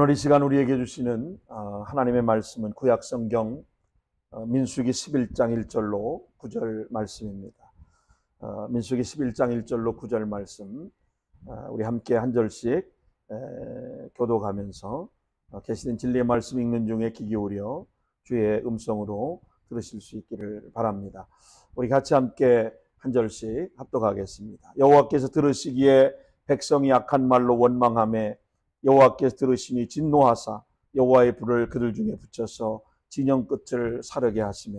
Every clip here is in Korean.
오늘 이 시간 우리에게 주시는 하나님의 말씀은 구약성경 민수기 11장 1절로 9절 말씀입니다. 민수기 11장 1절로 9절 말씀 우리 함께 한 절씩 교독하면서 계시된 진리의 말씀 읽는 중에 귀 기울여 주의 음성으로 들으실 수 있기를 바랍니다. 우리 같이 함께 한 절씩 합독하겠습니다. 여호와께서 들으시기에 백성이 악한 말로 원망하며 여호와께서 들으시니 진노하사 여호와의 불을 그들 중에 붙여서 진영 끝을 사르게 하시매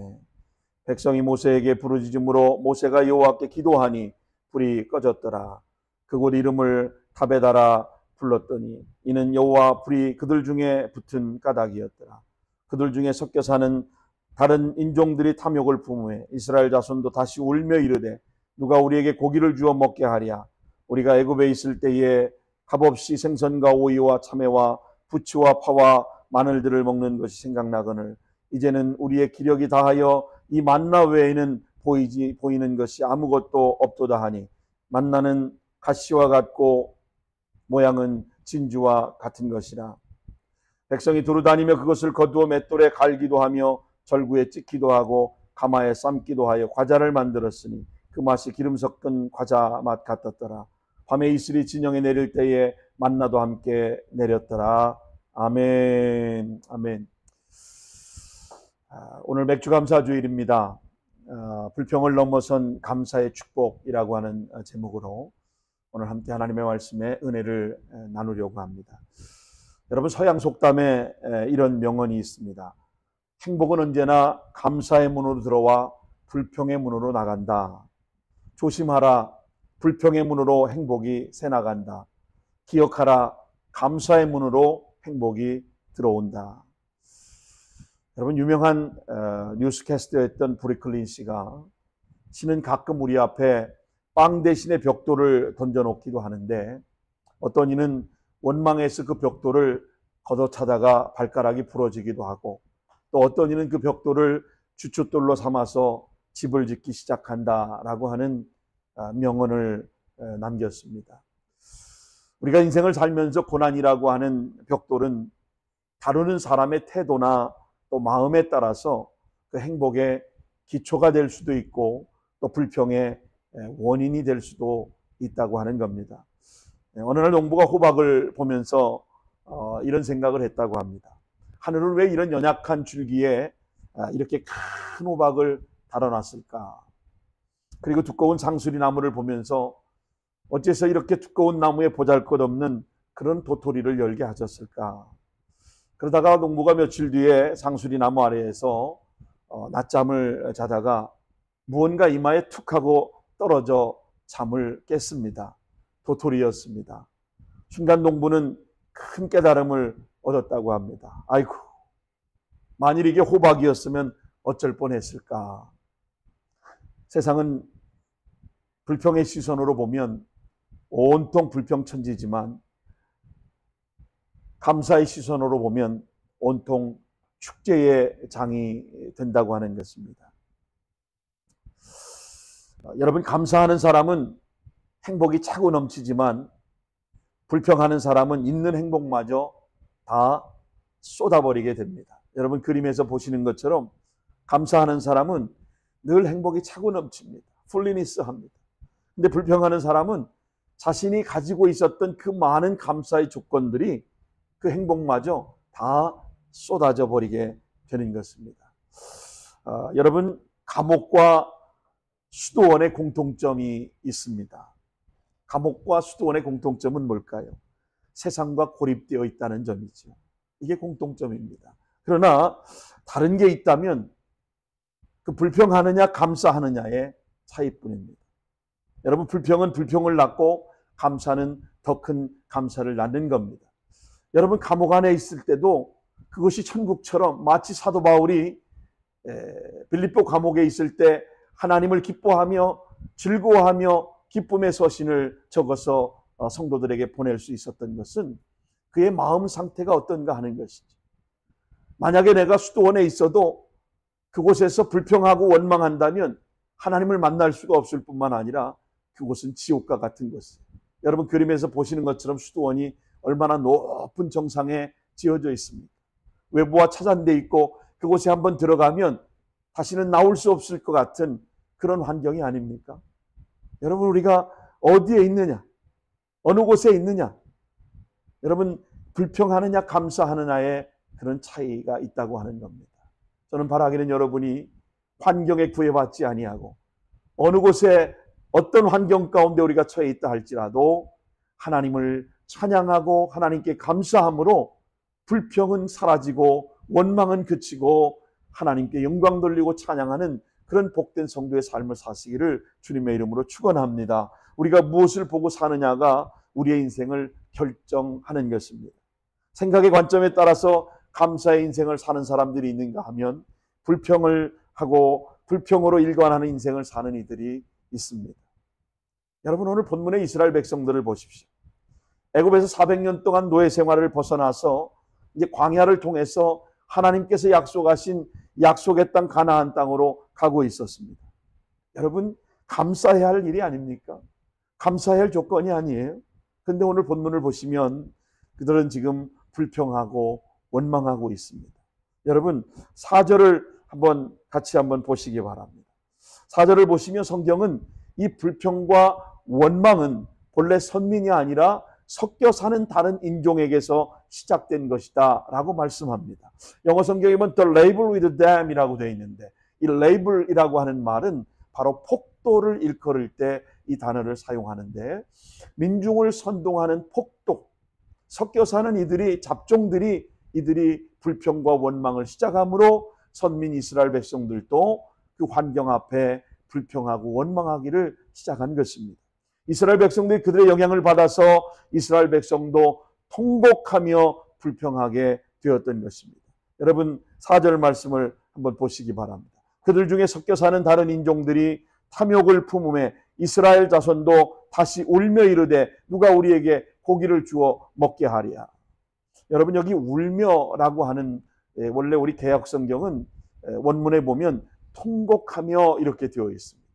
백성이 모세에게 부르짖음으로 모세가 여호와께 기도하니 불이 꺼졌더라. 그곳 이름을 다베다라 불렀더니 이는 여호와 불이 그들 중에 붙은 까닭이었더라. 그들 중에 섞여 사는 다른 인종들이 탐욕을 품으에 이스라엘 자손도 다시 울며 이르되 누가 우리에게 고기를 주어 먹게 하랴. 우리가 애굽에 있을 때에 값없이 생선과 오이와 참외와 부추와 파와 마늘들을 먹는 것이 생각나거늘 이제는 우리의 기력이 다하여 이 만나 외에는 보이는 것이 아무것도 없도다 하니 만나는 가시와 같고 모양은 진주와 같은 것이라. 백성이 두루다니며 그것을 거두어 맷돌에 갈기도 하며 절구에 찍기도 하고 가마에 삶기도 하여 과자를 만들었으니 그 맛이 기름 섞은 과자 맛 같았더라. 밤에 이슬이 진영에 내릴 때에 만나도 함께 내렸더라. 아멘. 아멘. 오늘 맥주감사주일입니다. 불평을 넘어선 감사의 축복이라고 하는 제목으로 오늘 함께 하나님의 말씀에 은혜를 나누려고 합니다. 여러분, 서양 속담에 이런 명언이 있습니다. 행복은 언제나 감사의 문으로 들어와 불평의 문으로 나간다. 조심하라. 불평의 문으로 행복이 새나간다. 기억하라. 감사의 문으로 행복이 들어온다. 여러분, 유명한 뉴스캐스터였던 브리클린 씨가 씨는 가끔 우리 앞에 빵 대신에 벽돌을 던져놓기도 하는데 어떤 이는 원망해서 그 벽돌을 걷어차다가 발가락이 부러지기도 하고 또 어떤 이는 그 벽돌을 주춧돌로 삼아서 집을 짓기 시작한다라고 하는 명언을 남겼습니다. 우리가 인생을 살면서 고난이라고 하는 벽돌은 다루는 사람의 태도나 또 마음에 따라서 그 행복의 기초가 될 수도 있고 또 불평의 원인이 될 수도 있다고 하는 겁니다. 어느 날 농부가 호박을 보면서 이런 생각을 했다고 합니다. 하늘은 왜 이런 연약한 줄기에 이렇게 큰 호박을 달아놨을까? 그리고 두꺼운 상수리 나무를 보면서 어째서 이렇게 두꺼운 나무에 보잘것없는 그런 도토리를 열게 하셨을까? 그러다가 농부가 며칠 뒤에 상수리 나무 아래에서 낮잠을 자다가 무언가 이마에 툭 하고 떨어져 잠을 깼습니다. 도토리였습니다. 순간 농부는 큰 깨달음을 얻었다고 합니다. 아이고, 만일 이게 호박이었으면 어쩔 뻔했을까? 세상은 불평의 시선으로 보면 온통 불평천지지만 감사의 시선으로 보면 온통 축제의 장이 된다고 하는 것입니다. 여러분, 감사하는 사람은 행복이 차고 넘치지만 불평하는 사람은 있는 행복마저 다 쏟아버리게 됩니다. 여러분, 그림에서 보시는 것처럼 감사하는 사람은 늘 행복이 차고 넘칩니다. 풀리니스합니다. 근데 불평하는 사람은 자신이 가지고 있었던 그 많은 감사의 조건들이 그 행복마저 다 쏟아져 버리게 되는 것입니다. 여러분, 감옥과 수도원의 공통점이 있습니다. 감옥과 수도원의 공통점은 뭘까요? 세상과 고립되어 있다는 점이죠. 이게 공통점입니다. 그러나 다른 게 있다면 그 불평하느냐 감사하느냐의 차이뿐입니다. 여러분, 불평은 불평을 낳고 감사는 더 큰 감사를 낳는 겁니다. 여러분, 감옥 안에 있을 때도 그것이 천국처럼 마치 사도 바울이 빌립보 감옥에 있을 때 하나님을 기뻐하며 즐거워하며 기쁨의 서신을 적어서 성도들에게 보낼 수 있었던 것은 그의 마음 상태가 어떤가 하는 것이죠. 만약에 내가 수도원에 있어도 그곳에서 불평하고 원망한다면 하나님을 만날 수가 없을 뿐만 아니라 그곳은 지옥과 같은 곳이에요. 여러분, 그림에서 보시는 것처럼 수도원이 얼마나 높은 정상에 지어져 있습니까? 외부와 차단되어 있고 그곳에 한번 들어가면 다시는 나올 수 없을 것 같은 그런 환경이 아닙니까? 여러분, 우리가 어디에 있느냐? 어느 곳에 있느냐? 여러분, 불평하느냐 감사하느냐의 그런 차이가 있다고 하는 겁니다. 저는 바라기는 여러분이 환경에 구애받지 아니하고 어느 곳에 어떤 환경 가운데 우리가 처해 있다 할지라도 하나님을 찬양하고 하나님께 감사함으로 불평은 사라지고 원망은 그치고 하나님께 영광 돌리고 찬양하는 그런 복된 성도의 삶을 사시기를 주님의 이름으로 축원합니다. 우리가 무엇을 보고 사느냐가 우리의 인생을 결정하는 것입니다. 생각의 관점에 따라서 감사의 인생을 사는 사람들이 있는가 하면 불평을 하고 불평으로 일관하는 인생을 사는 이들이 있습니다. 여러분, 오늘 본문의 이스라엘 백성들을 보십시오. 애굽에서 400년 동안 노예 생활을 벗어나서 이제 광야를 통해서 하나님께서 약속하신 약속의 땅 가나안 땅으로 가고 있었습니다. 여러분, 감사해야 할 일이 아닙니까? 감사해야 할 조건이 아니에요. 그런데 오늘 본문을 보시면 그들은 지금 불평하고 원망하고 있습니다. 여러분, 4절을 같이 한번 보시기 바랍니다. 4절을 보시면 성경은 이 불평과 원망은 본래 선민이 아니라 섞여 사는 다른 인종에게서 시작된 것이다 라고 말씀합니다. 영어 성경에 보면 The label with them 이라고 되어 있는데 이 label이라고 하는 말은 바로 폭도를 일컬을 때 이 단어를 사용하는데 민중을 선동하는 폭도, 섞여 사는 이들이 잡종들이 이들이 불평과 원망을 시작함으로 선민 이스라엘 백성들도 그 환경 앞에 불평하고 원망하기를 시작한 것입니다. 이스라엘 백성들이 그들의 영향을 받아서 이스라엘 백성도 통곡하며 불평하게 되었던 것입니다. 여러분, 4절 말씀을 한번 보시기 바랍니다. 그들 중에 섞여 사는 다른 인종들이 탐욕을 품음에 이스라엘 자손도 다시 울며 이르되 누가 우리에게 고기를 주어 먹게 하랴. 여러분, 여기 울며라고 하는 원래 우리 개역 성경은 원문에 보면 통곡하며 이렇게 되어 있습니다.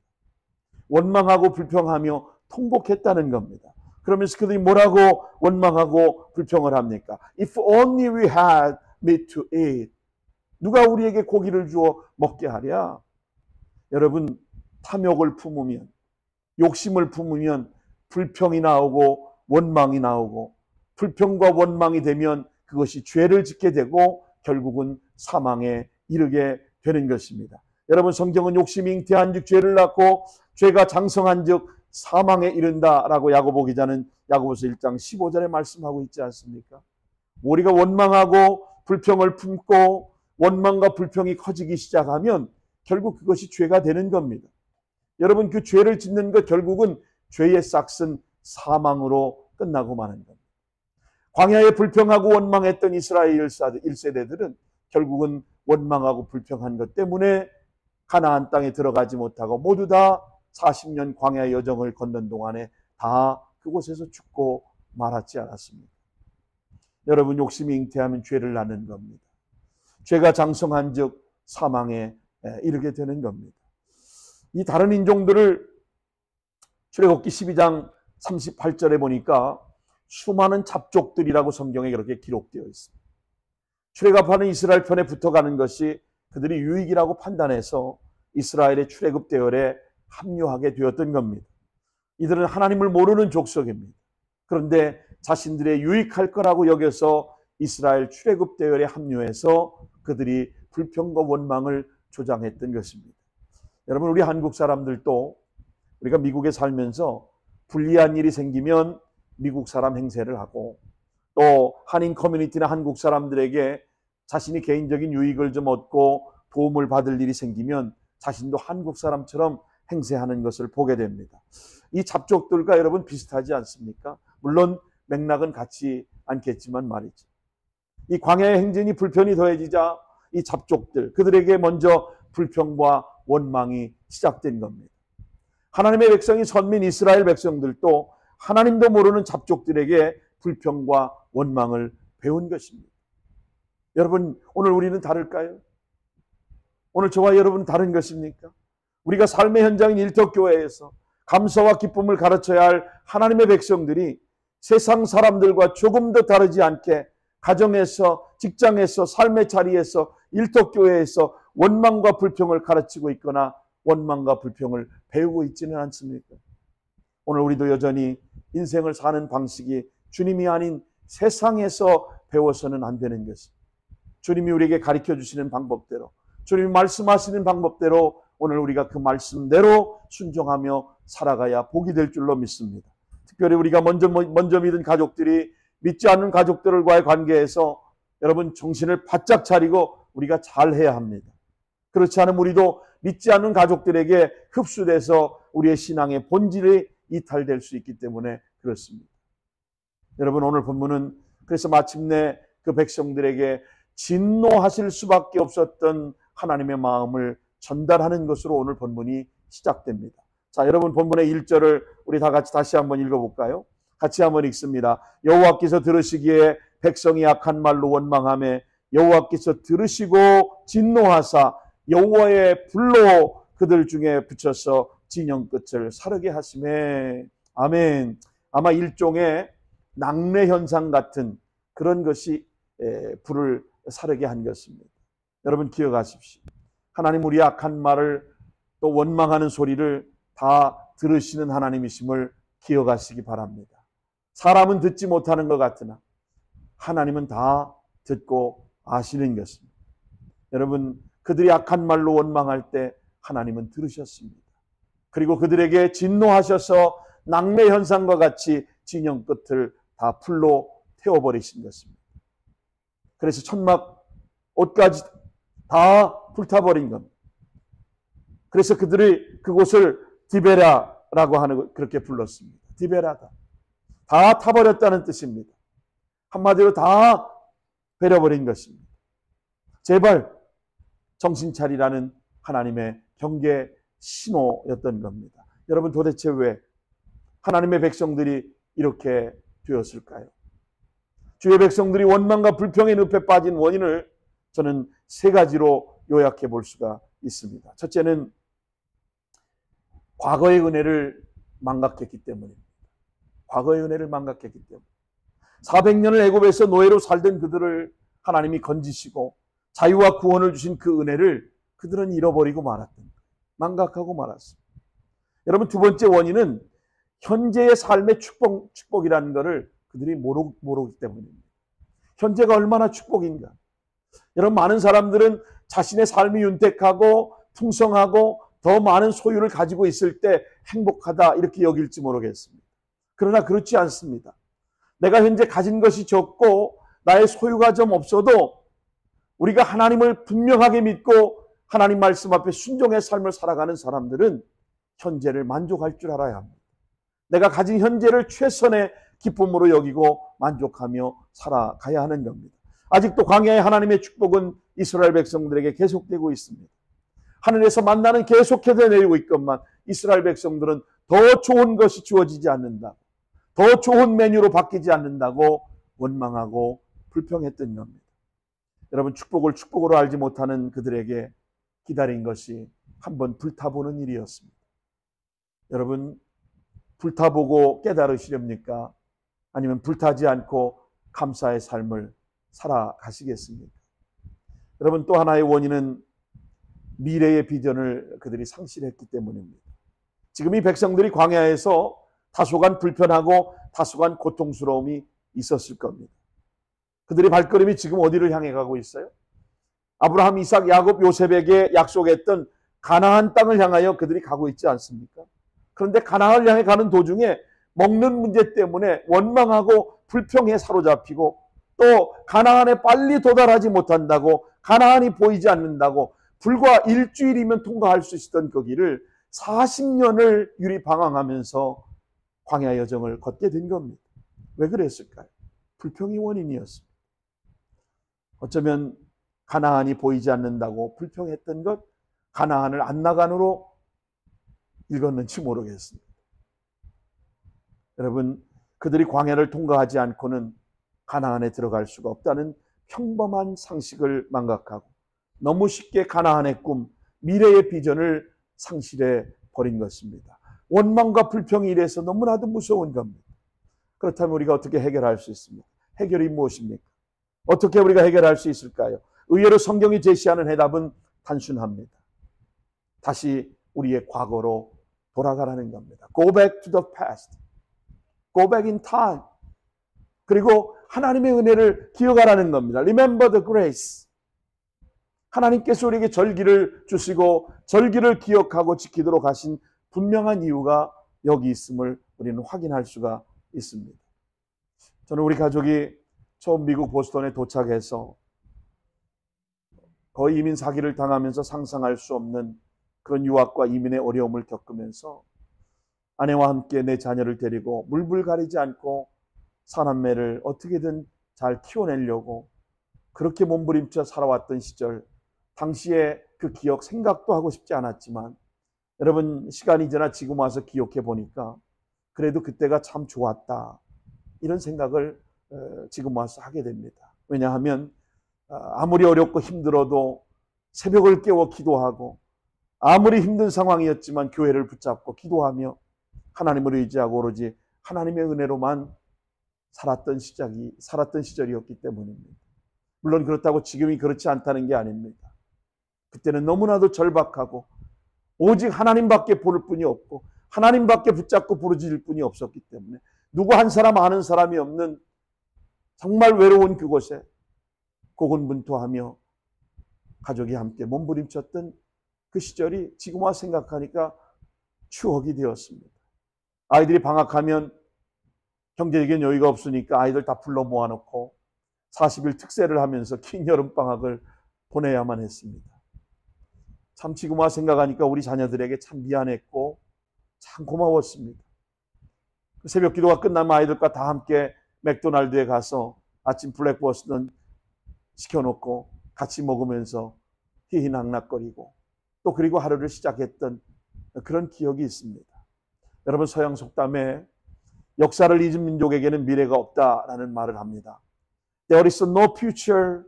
원망하고 불평하며 통곡했다는 겁니다. 그러면서 그들이 뭐라고 원망하고 불평을 합니까? If only we had meat to eat. 누가 우리에게 고기를 주어 먹게 하랴. 여러분, 탐욕을 품으면, 욕심을 품으면 불평이 나오고 원망이 나오고 불평과 원망이 되면 그것이 죄를 짓게 되고 결국은 사망에 이르게 되는 것입니다. 여러분, 성경은 욕심이 잉태한 즉 죄를 낳고 죄가 장성한 즉 사망에 이른다라고 야고보 기자는 야고보서 1장 15절에 말씀하고 있지 않습니까? 우리가 원망하고 불평을 품고 원망과 불평이 커지기 시작하면 결국 그것이 죄가 되는 겁니다. 여러분, 그 죄를 짓는 것 결국은 죄의 싹은 사망으로 끝나고 마는 겁니다. 광야에 불평하고 원망했던 이스라엘 1세대들은 결국은 원망하고 불평한 것 때문에 가나안 땅에 들어가지 못하고 모두 다 40년 광야의 여정을 걷는 동안에 다 그곳에서 죽고 말았지 않았습니까? 여러분, 욕심이 잉태하면 죄를 낳는 겁니다. 죄가 장성한 즉 사망에 이르게 되는 겁니다. 이 다른 인종들을 출애굽기 12장 38절에 보니까 수많은 잡족들이라고 성경에 그렇게 기록되어 있습니다. 출애굽하는 이스라엘 편에 붙어가는 것이 그들이 유익이라고 판단해서 이스라엘의 출애굽 대열에 합류하게 되었던 겁니다. 이들은 하나님을 모르는 족속입니다. 그런데 자신들의 유익할 거라고 여겨서 이스라엘 출애굽 대열에 합류해서 그들이 불평과 원망을 조장했던 것입니다. 여러분, 우리 한국 사람들도 우리가 미국에 살면서 불리한 일이 생기면 미국 사람 행세를 하고 또 한인 커뮤니티나 한국 사람들에게 자신이 개인적인 유익을 좀 얻고 도움을 받을 일이 생기면 자신도 한국 사람처럼 행세하는 것을 보게 됩니다. 이 잡족들과 여러분 비슷하지 않습니까? 물론 맥락은 같지 않겠지만 말이죠. 이 광야의 행진이 불편이 더해지자 이 잡족들, 그들에게 먼저 불평과 원망이 시작된 겁니다. 하나님의 백성이 선민 이스라엘 백성들도 하나님도 모르는 잡족들에게 불평과 원망을 배운 것입니다. 여러분, 오늘 우리는 다를까요? 오늘 저와 여러분은 다른 것입니까? 우리가 삶의 현장인 일터교회에서 감사와 기쁨을 가르쳐야 할 하나님의 백성들이 세상 사람들과 조금 더 다르지 않게 가정에서, 직장에서, 삶의 자리에서, 일터교회에서 원망과 불평을 가르치고 있거나 원망과 불평을 배우고 있지는 않습니까? 오늘 우리도 여전히 인생을 사는 방식이 주님이 아닌 세상에서 배워서는 안 되는 것입니다. 주님이 우리에게 가르쳐 주시는 방법대로, 주님이 말씀하시는 방법대로 오늘 우리가 그 말씀대로 순종하며 살아가야 복이 될 줄로 믿습니다. 특별히 우리가 먼저 믿은 가족들이 믿지 않는 가족들과의 관계에서 여러분 정신을 바짝 차리고 우리가 잘해야 합니다. 그렇지 않으면 우리도 믿지 않는 가족들에게 흡수돼서 우리의 신앙의 본질이 이탈될 수 있기 때문에 그렇습니다. 여러분 오늘 본문은 그래서 마침내 그 백성들에게 진노하실 수밖에 없었던 하나님의 마음을 전달하는 것으로 오늘 본문이 시작됩니다. 자, 여러분 본문의 1절을 우리 다 같이 다시 한번 읽어볼까요? 같이 한번 읽습니다. 여호와께서 들으시기에 백성이 악한 말로 원망하며 여호와께서 들으시고 진노하사 여호와의 불로 그들 중에 붙여서 진영 끝을 사르게 하시매. 아멘. 아마 일종의 낙뢰 현상 같은 그런 것이 불을 사르게 한 것입니다. 여러분 기억하십시오. 하나님 우리 악한 말을 또 원망하는 소리를 다 들으시는 하나님이심을 기억하시기 바랍니다. 사람은 듣지 못하는 것 같으나 하나님은 다 듣고 아시는 것입니다. 여러분 그들이 악한 말로 원망할 때 하나님은 들으셨습니다. 그리고 그들에게 진노하셔서 낙뢰 현상과 같이 진영 끝을 다 풀로 태워버리신 것입니다. 그래서 천막 옷까지 다 불타버린 겁니다. 그래서 그들이 그곳을 디베라라고 하는 그렇게 불렀습니다. 디베라다. 다 타버렸다는 뜻입니다. 한마디로 다 베려버린 것입니다. 제발 정신 차리라는 하나님의 경계 신호였던 겁니다. 여러분 도대체 왜 하나님의 백성들이 이렇게 되었을까요? 주의 백성들이 원망과 불평의 늪에 빠진 원인을 저는 세 가지로 요약해 볼 수가 있습니다. 첫째는 과거의 은혜를 망각했기 때문입니다. 과거의 은혜를 망각했기 때문에 400년을 애굽에서 노예로 살던 그들을 하나님이 건지시고 자유와 구원을 주신 그 은혜를 그들은 잃어버리고 말았던 거예요. 망각하고 말았습니다. 여러분 두 번째 원인은 현재의 삶의 축복이라는 것을 그들이 모르기 때문입니다. 현재가 얼마나 축복인가. 여러분 많은 사람들은 자신의 삶이 윤택하고 풍성하고 더 많은 소유를 가지고 있을 때 행복하다 이렇게 여길지 모르겠습니다. 그러나 그렇지 않습니다. 내가 현재 가진 것이 적고 나의 소유가 좀 없어도 우리가 하나님을 분명하게 믿고 하나님 말씀 앞에 순종의 삶을 살아가는 사람들은 현재를 만족할 줄 알아야 합니다. 내가 가진 현재를 최선의 기쁨으로 여기고 만족하며 살아가야 하는 겁니다. 아직도 광야의 하나님의 축복은 이스라엘 백성들에게 계속되고 있습니다. 하늘에서 만나는 계속해서 내리고 있건만 이스라엘 백성들은 더 좋은 것이 주어지지 않는다. 더 좋은 메뉴로 바뀌지 않는다고 원망하고 불평했던 겁니다. 여러분 축복을 축복으로 알지 못하는 그들에게 기다린 것이 한번 불타보는 일이었습니다. 여러분 불타보고 깨달으시렵니까? 아니면 불타지 않고 감사의 삶을 살아가시겠습니까? 여러분 또 하나의 원인은 미래의 비전을 그들이 상실했기 때문입니다. 지금 이 백성들이 광야에서 다소간 불편하고 다소간 고통스러움이 있었을 겁니다. 그들의 발걸음이 지금 어디를 향해 가고 있어요? 아브라함, 이삭, 야곱, 요셉에게 약속했던 가나안 땅을 향하여 그들이 가고 있지 않습니까? 그런데 가나안을 향해 가는 도중에 먹는 문제 때문에 원망하고 불평에 사로잡히고 또 가나안에 빨리 도달하지 못한다고 가나안이 보이지 않는다고 불과 일주일이면 통과할 수 있었던 그 길을 40년을 유리방황하면서 광야 여정을 걷게 된 겁니다. 왜 그랬을까요? 불평이 원인이었습니다. 어쩌면 가나안이 보이지 않는다고 불평했던 것, 가나안을 안 나간으로 읽었는지 모르겠습니다. 여러분, 그들이 광야를 통과하지 않고는 가나안에 들어갈 수가 없다는 평범한 상식을 망각하고 너무 쉽게 가나안의 꿈, 미래의 비전을 상실해 버린 것입니다. 원망과 불평이 이래서 너무나도 무서운 겁니다. 그렇다면 우리가 어떻게 해결할 수 있습니까? 해결이 무엇입니까? 어떻게 우리가 해결할 수 있을까요? 의외로 성경이 제시하는 해답은 단순합니다. 다시 우리의 과거로 돌아가라는 겁니다. Go back to the past. Go back in time. 그리고 하나님의 은혜를 기억하라는 겁니다. Remember the grace. 하나님께서 우리에게 절기를 주시고 절기를 기억하고 지키도록 하신 분명한 이유가 여기 있음을 우리는 확인할 수가 있습니다. 저는 우리 가족이 처음 미국 보스턴에 도착해서 거의 이민 사기를 당하면서 상상할 수 없는 그런 유학과 이민의 어려움을 겪으면서 아내와 함께 내 자녀를 데리고 물불 가리지 않고 사남매를 어떻게든 잘 키워내려고 그렇게 몸부림쳐 살아왔던 시절, 당시에 그 기억 생각도 하고 싶지 않았지만 여러분 시간이 지나 지금 와서 기억해 보니까 그래도 그때가 참 좋았다 이런 생각을 지금 와서 하게 됩니다. 왜냐하면 아무리 어렵고 힘들어도 새벽을 깨워 기도하고 아무리 힘든 상황이었지만 교회를 붙잡고 기도하며 하나님을 의지하고 오로지 하나님의 은혜로만 살았던 시절이었기 때문입니다. 물론 그렇다고 지금이 그렇지 않다는 게 아닙니다. 그때는 너무나도 절박하고 오직 하나님밖에 부를 뿐이 없고 하나님밖에 붙잡고 부르짖을 뿐이 없었기 때문에 누구 한 사람 아는 사람이 없는 정말 외로운 그곳에 고군분투하며 가족이 함께 몸부림쳤던 그 시절이 지금 와서 생각하니까 추억이 되었습니다. 아이들이 방학하면 경제적인 여유가 없으니까 아이들 다 불러 모아놓고 40일 특세를 하면서 긴 여름방학을 보내야만 했습니다. 참 지금 와서 생각하니까 우리 자녀들에게 참 미안했고 참 고마웠습니다. 새벽 기도가 끝나면 아이들과 다 함께 맥도날드에 가서 아침 블랙버스트 시켜놓고 같이 먹으면서 희희낙낙거리고 또 그리고 하루를 시작했던 그런 기억이 있습니다. 여러분 서양 속담에 역사를 잊은 민족에게는 미래가 없다라는 말을 합니다. There is no future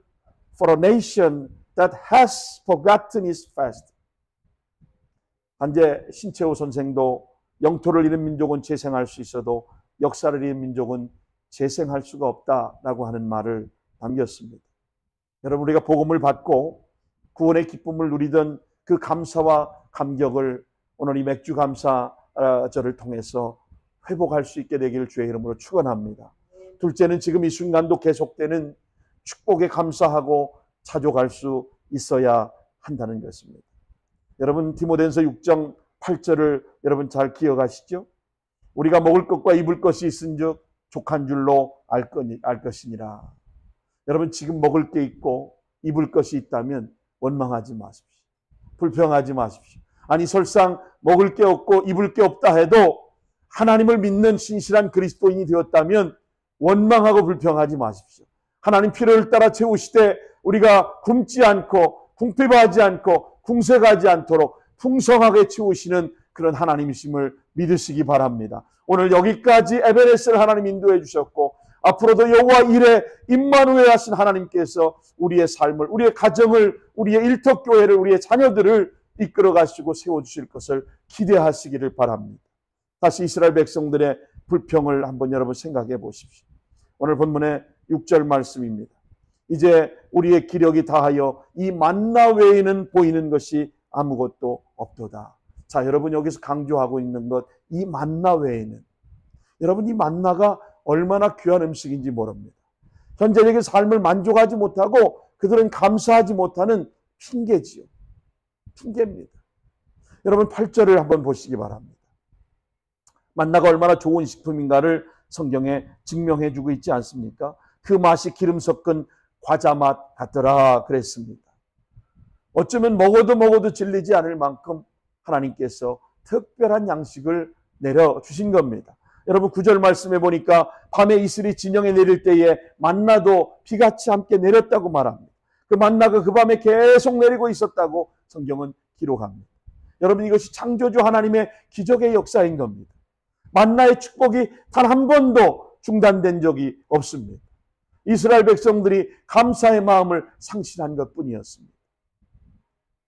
for a nation that has forgotten its past. 한제 신채호 선생도 영토를 잃은 민족은 재생할 수 있어도 역사를 잃은 민족은 재생할 수가 없다라고 하는 말을 남겼습니다. 여러분 우리가 복음을 받고 구원의 기쁨을 누리던 그 감사와 감격을 오늘 이 맥주 감사절을 통해서 회복할 수 있게 되기를 주의 이름으로 축원합니다. 둘째는 지금 이 순간도 계속되는 축복에 감사하고 자족할 수 있어야 한다는 것입니다. 여러분 디모데전서 6장 8절을 여러분 잘 기억하시죠? 우리가 먹을 것과 입을 것이 있은즉 족한 줄로 알 것이니라. 여러분 지금 먹을 게 있고 입을 것이 있다면 원망하지 마십시오. 불평하지 마십시오. 아니 설상 먹을 게 없고 입을 게 없다 해도 하나님을 믿는 신실한 그리스도인이 되었다면 원망하고 불평하지 마십시오. 하나님 필요를 따라 채우시되 우리가 굶지 않고 궁핍하지 않고 궁색하지 않도록 풍성하게 채우시는 그런 하나님이심을 믿으시기 바랍니다. 오늘 여기까지 에베네스를 하나님 인도해 주셨고 앞으로도 여호와 일에 임마누엘 하신 하나님께서 우리의 삶을, 우리의 가정을, 우리의 일터교회를, 우리의 자녀들을 이끌어 가시고 세워주실 것을 기대하시기를 바랍니다. 다시 이스라엘 백성들의 불평을 한번 여러분 생각해 보십시오. 오늘 본문의 6절 말씀입니다. 이제 우리의 기력이 다하여 이 만나 외에는 보이는 것이 아무것도 없도다. 자, 여러분 여기서 강조하고 있는 것, 이 만나 외에는, 여러분 이 만나가 얼마나 귀한 음식인지 모릅니다. 현재적인 삶을 만족하지 못하고 그들은 감사하지 못하는 핑계지요. 핑계입니다. 여러분 8절을 한번 보시기 바랍니다. 만나가 얼마나 좋은 식품인가를 성경에 증명해 주고 있지 않습니까? 그 맛이 기름 섞은 과자 맛 같더라 그랬습니다. 어쩌면 먹어도 질리지 않을 만큼 하나님께서 특별한 양식을 내려주신 겁니다. 여러분 9절 말씀해 보니까 밤에 이슬이 진영에 내릴 때에 만나도 비같이 함께 내렸다고 말합니다. 그 만나가 그 밤에 계속 내리고 있었다고 성경은 기록합니다. 여러분 이것이 창조주 하나님의 기적의 역사인 겁니다. 만나의 축복이 단 한 번도 중단된 적이 없습니다. 이스라엘 백성들이 감사의 마음을 상실한 것뿐이었습니다.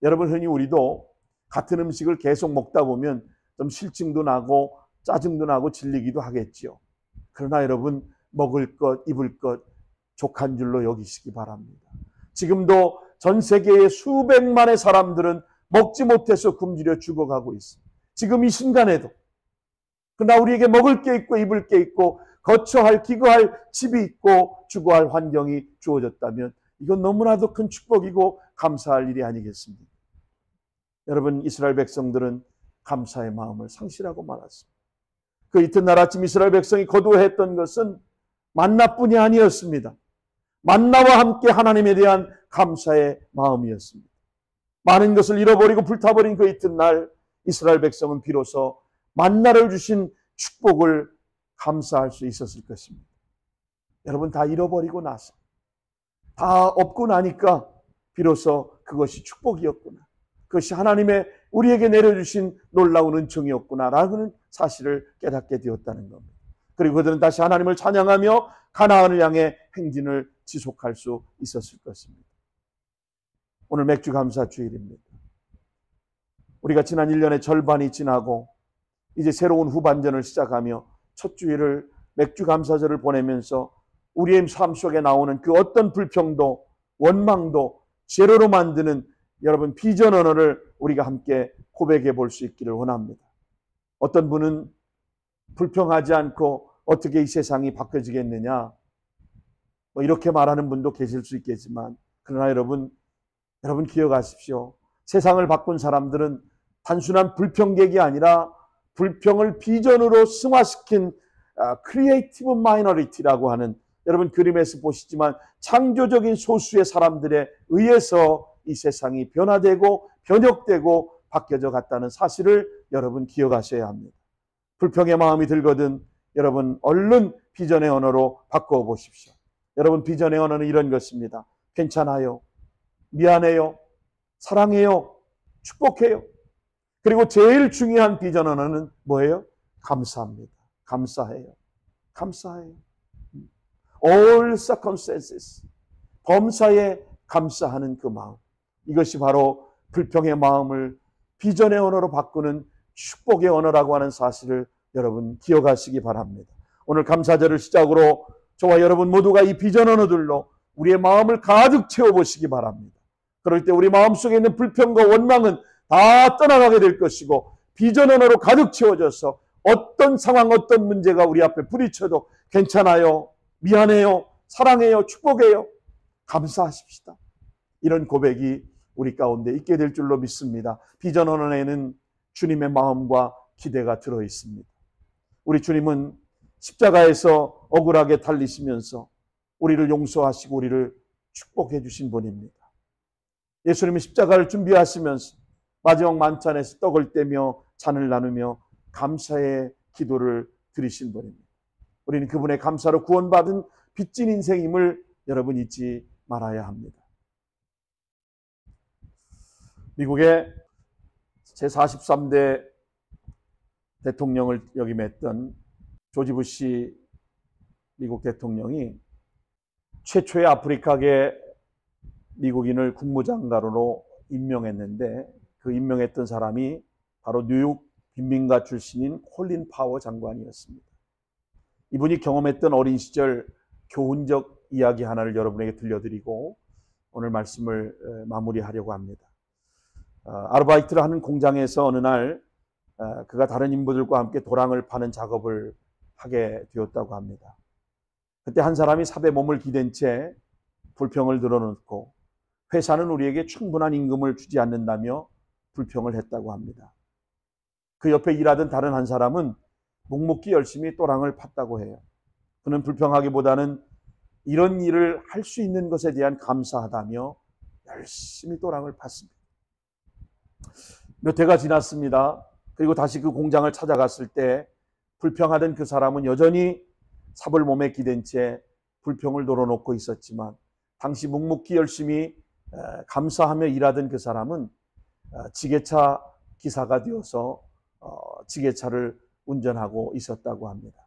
여러분 흔히 우리도 같은 음식을 계속 먹다 보면 좀 실증도 나고 짜증도 나고 질리기도 하겠죠. 그러나 여러분 먹을 것, 입을 것 족한 줄로 여기시기 바랍니다. 지금도 전 세계의 수백만의 사람들은 먹지 못해서 굶주려 죽어가고 있습니다. 지금 이 순간에도. 그러나 우리에게 먹을 게 있고 입을 게 있고 거처할 기거할 집이 있고 주거할 환경이 주어졌다면 이건 너무나도 큰 축복이고 감사할 일이 아니겠습니까? 여러분, 이스라엘 백성들은 감사의 마음을 상실하고 말았습니다. 그 이튿날 아침 이스라엘 백성이 거두어했던 것은 만나뿐이 아니었습니다. 만나와 함께 하나님에 대한 감사의 마음이었습니다. 많은 것을 잃어버리고 불타버린 그 이튿날 이스라엘 백성은 비로소 만나를 주신 축복을 감사할 수 있었을 것입니다. 여러분, 다 잃어버리고 나서 다 없고 나니까 비로소 그것이 축복이었구나. 그것이 하나님의 우리에게 내려주신 놀라운 은총이었구나라는 사실을 깨닫게 되었다는 겁니다. 그리고 그들은 다시 하나님을 찬양하며 가나안을 향해 행진을 지속할 수 있었을 것입니다. 오늘 맥주 감사 주일입니다. 우리가 지난 1년의 절반이 지나고 이제 새로운 후반전을 시작하며 첫 주일을 맥주 감사절을 보내면서 우리의 삶 속에 나오는 그 어떤 불평도 원망도 제로로 만드는 여러분 비전 언어를 우리가 함께 고백해 볼 수 있기를 원합니다. 어떤 분은 불평하지 않고 어떻게 이 세상이 바뀌어지겠느냐 이렇게 말하는 분도 계실 수 있겠지만, 그러나 여러분 기억하십시오. 세상을 바꾼 사람들은 단순한 불평객이 아니라 불평을 비전으로 승화시킨 크리에이티브 마이너리티라고 하는, 여러분 그림에서 보시지만 창조적인 소수의 사람들에 의해서 이 세상이 변화되고 변혁되고 바뀌어져 갔다는 사실을 여러분 기억하셔야 합니다. 불평의 마음이 들거든 여러분 얼른 비전의 언어로 바꿔 보십시오. 여러분, 비전의 언어는 이런 것입니다. 괜찮아요. 미안해요. 사랑해요. 축복해요. 그리고 제일 중요한 비전 언어는 뭐예요? 감사합니다. 감사해요. 감사해요. All circumstances. 범사에 감사하는 그 마음. 이것이 바로 불평의 마음을 비전의 언어로 바꾸는 축복의 언어라고 하는 사실을 여러분 기억하시기 바랍니다. 오늘 감사절을 시작으로 저와 여러분 모두가 이 비전 언어들로 우리의 마음을 가득 채워보시기 바랍니다. 그럴 때 우리 마음속에 있는 불평과 원망은 다 떠나가게 될 것이고 비전 언어로 가득 채워져서 어떤 상황, 어떤 문제가 우리 앞에 부딪혀도 괜찮아요, 미안해요, 사랑해요, 축복해요, 감사하십시다. 이런 고백이 우리 가운데 있게 될 줄로 믿습니다. 비전 언어에는 주님의 마음과 기대가 들어있습니다. 우리 주님은 십자가에서 억울하게 달리시면서 우리를 용서하시고 우리를 축복해 주신 분입니다. 예수님이 십자가를 준비하시면서 마지막 만찬에서 떡을 떼며 잔을 나누며 감사의 기도를 드리신 분입니다. 우리는 그분의 감사로 구원받은 빚진 인생임을 여러분 잊지 말아야 합니다. 미국의 제43대 대통령을 역임했던 조지 부시 미국 대통령이 최초의 아프리카계 미국인을 국무장관으로 임명했는데, 그 임명했던 사람이 바로 뉴욕 빈민가 출신인 콜린 파워 장관이었습니다. 이분이 경험했던 어린 시절 교훈적 이야기 하나를 여러분에게 들려드리고 오늘 말씀을 마무리하려고 합니다. 아르바이트를 하는 공장에서 어느 날 그가 다른 인부들과 함께 도랑을 파는 작업을 하게 되었다고 합니다. 그때 한 사람이 삽에 몸을 기댄 채 불평을 늘어놓고 회사는 우리에게 충분한 임금을 주지 않는다며 불평을 했다고 합니다. 그 옆에 일하던 다른 한 사람은 묵묵히 열심히 도랑을 팠다고 해요. 그는 불평하기보다는 이런 일을 할 수 있는 것에 대한 감사하다며 열심히 도랑을 팠습니다. 몇 해가 지났습니다. 그리고 다시 그 공장을 찾아갔을 때 불평하던 그 사람은 여전히 삽을 몸에 기댄 채 불평을 널어놓고 있었지만, 당시 묵묵히 열심히 감사하며 일하던 그 사람은 지게차 기사가 되어서 지게차를 운전하고 있었다고 합니다.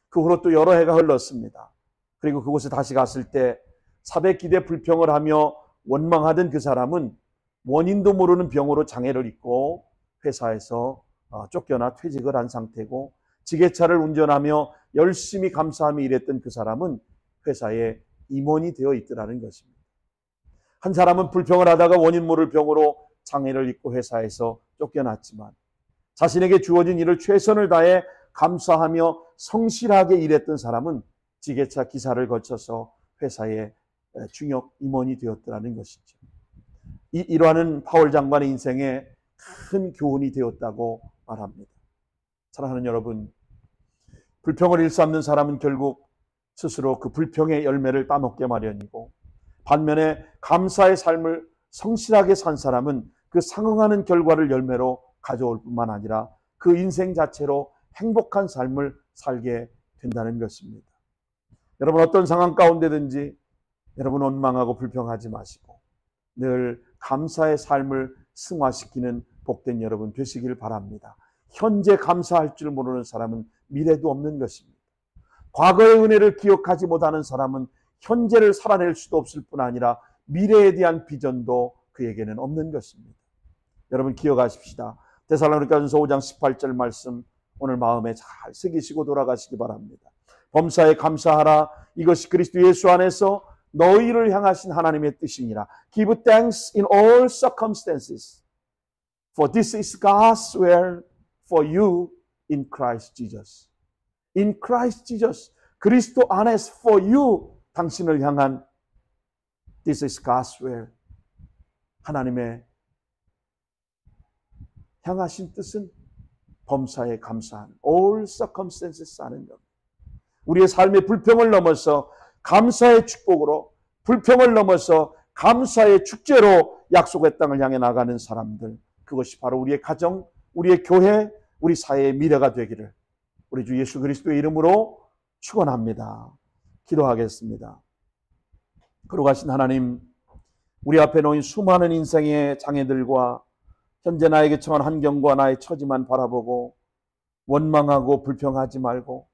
그 후로 또 여러 해가 흘렀습니다. 그리고 그곳에 다시 갔을 때 삽에 기대 불평을 하며 원망하던 그 사람은 원인도 모르는 병으로 장애를 입고 회사에서 쫓겨나 퇴직을 한 상태고, 지게차를 운전하며 열심히 감사하며 일했던 그 사람은 회사에 임원이 되어 있더라는 것입니다. 한 사람은 불평을 하다가 원인 모를 병으로 장애를 입고 회사에서 쫓겨났지만 자신에게 주어진 일을 최선을 다해 감사하며 성실하게 일했던 사람은 지게차 기사를 거쳐서 회사의 중역 임원이 되었더라는 것이죠. 이 일화는 파월 장관의 인생에 큰 교훈이 되었다고 말합니다. 사랑하는 여러분, 불평을 일삼는 사람은 결국 스스로 그 불평의 열매를 따먹게 마련이고, 반면에 감사의 삶을 성실하게 산 사람은 그 상응하는 결과를 열매로 가져올 뿐만 아니라 그 인생 자체로 행복한 삶을 살게 된다는 것입니다. 여러분, 어떤 상황 가운데든지 여러분 원망하고 불평하지 마시고 늘 감사의 삶을 승화시키는 복된 여러분 되시길 바랍니다. 현재 감사할 줄 모르는 사람은 미래도 없는 것입니다. 과거의 은혜를 기억하지 못하는 사람은 현재를 살아낼 수도 없을 뿐 아니라 미래에 대한 비전도 그에게는 없는 것입니다. 여러분 기억하십시다. 데살로니가전서 5장 18절 말씀 오늘 마음에 잘 새기시고 돌아가시기 바랍니다. 범사에 감사하라. 이것이 그리스도 예수 안에서 너희를 향하신 하나님의 뜻이니라. Give thanks in all circumstances, for this is God's will for you in Christ Jesus. In Christ Jesus. 그리스도 안에서 for you, 당신을 향한 This is God's will. 하나님의 향하신 뜻은 범사에 감사한 all circumstances 하는 것. 우리의 삶의 불평을 넘어서 감사의 축복으로, 불평을 넘어서 감사의 축제로 약속의 땅을 향해 나가는 사람들, 그것이 바로 우리의 가정, 우리의 교회, 우리 사회의 미래가 되기를 우리 주 예수 그리스도의 이름으로 축원합니다. 기도하겠습니다. 거룩하신 하나님, 우리 앞에 놓인 수많은 인생의 장애들과 현재 나에게 처한 환경과 나의 처지만 바라보고 원망하고 불평하지 말고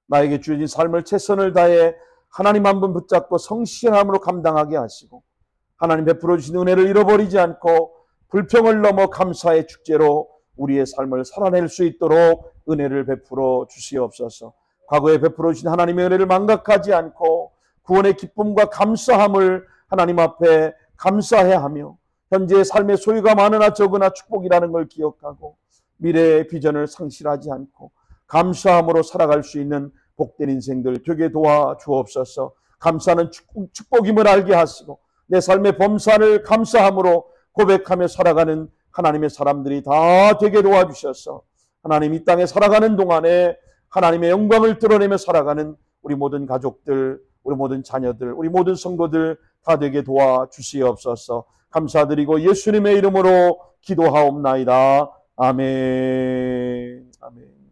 나에게 주어진 삶을 최선을 다해 하나님 한 분 붙잡고 성실함으로 감당하게 하시고 하나님 베풀어 주신 은혜를 잃어버리지 않고 불평을 넘어 감사의 축제로 우리의 삶을 살아낼 수 있도록 은혜를 베풀어 주시옵소서. 과거에 베풀어 주신 하나님의 은혜를 망각하지 않고 구원의 기쁨과 감사함을 하나님 앞에 감사해야 하며 현재의 삶의 소유가 많으나 적으나 축복이라는 걸 기억하고 미래의 비전을 상실하지 않고 감사함으로 살아갈 수 있는 복된 인생들 되게 도와주옵소서. 감사는 축복임을 알게 하시고 내 삶의 범사를 감사함으로 고백하며 살아가는 하나님의 사람들이 다 되게 도와주셔서 하나님 이 땅에 살아가는 동안에 하나님의 영광을 드러내며 살아가는 우리 모든 가족들, 우리 모든 자녀들, 우리 모든 성도들 다 되게 도와주시옵소서. 감사드리고 예수님의 이름으로 기도하옵나이다. 아멘. 아멘.